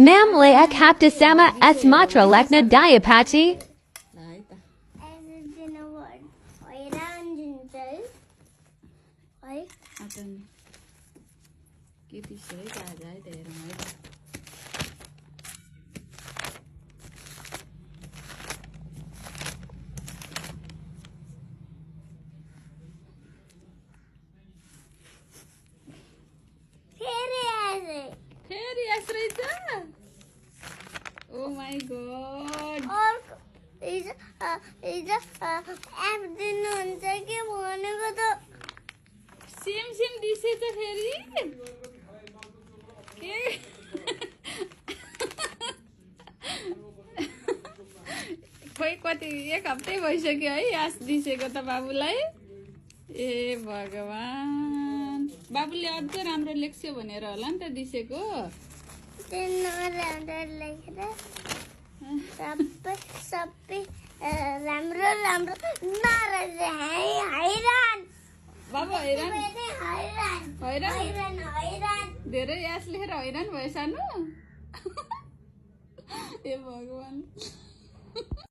Namle akaptasama s matra lekna diapati. Oh my god. Same दिसे त फेरि के खोइ कति एक हप्तै भइसक्यो है यास दिसेको त बाबुलाई ए भगवान बाबुले अझ राम्रो लेख्स्यो भनेर होला नि त दिसेको सबै राम्रो बाबु हैरान धेरै यास लेखेर हैरान भयो सानो ए भगवान